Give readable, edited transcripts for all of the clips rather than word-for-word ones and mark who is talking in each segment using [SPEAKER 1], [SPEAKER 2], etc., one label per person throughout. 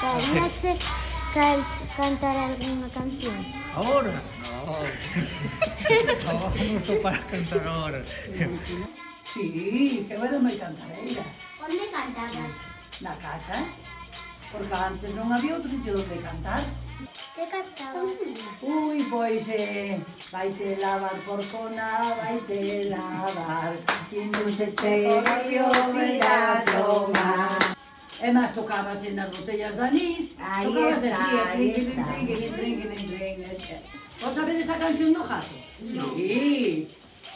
[SPEAKER 1] gustaríache cantar alguna canción?
[SPEAKER 2] Ahora? No. No vamos para cantar ahora.
[SPEAKER 3] Sí, que bueno moi cantareira.
[SPEAKER 1] Onde cantabas?
[SPEAKER 3] Na casa, porque antes non había outro sitio onde cantar.
[SPEAKER 1] Que cantabas?
[SPEAKER 3] Ui, pois, vaite lavar porcona, vaite lavar, sin dulce che volvió ir a tomar. E máis tocabas nas botellas de anís,
[SPEAKER 4] Aí
[SPEAKER 3] tocabas
[SPEAKER 4] está,
[SPEAKER 3] así,
[SPEAKER 4] aí está.
[SPEAKER 3] trin. Vos sabedes a canción do gato? Sí.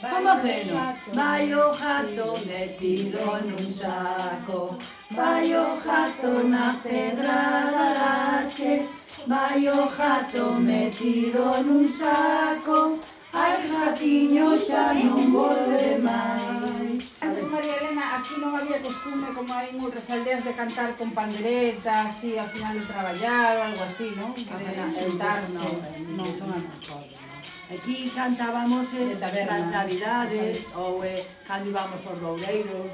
[SPEAKER 3] Como que no? Vai o gato metido nun saco, vai o gato na pedra da laxe, vai o gato metido nun saco, ai gatiño xa non volve máis.
[SPEAKER 5] Antes, María Elena, aquí non había costume, como hai en outras aldeas, de cantar con panderetas, así, ao final de traballar, ou algo así, non? De sentarse.
[SPEAKER 3] Non son as cosas. Aquí cantábamos
[SPEAKER 5] De taberna.
[SPEAKER 3] nas navidades ou cando íbamos aos loureiros.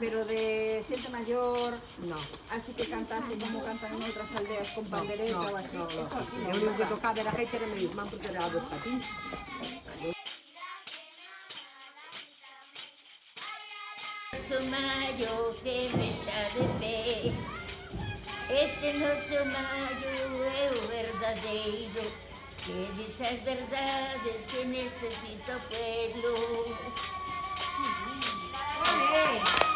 [SPEAKER 5] Pero de xente maior, no. Así que cantase como cantan en outras aldeas con pandereta ou así. Eso aquí
[SPEAKER 4] O
[SPEAKER 5] non.
[SPEAKER 4] único que tocaba era a gaita era meu irmán porque era dos patins.
[SPEAKER 6] Noso mallo que me xa de pé. Este noso mallo é o verdadeiro, que dis as verdades que necesito pelo.
[SPEAKER 4] Olé!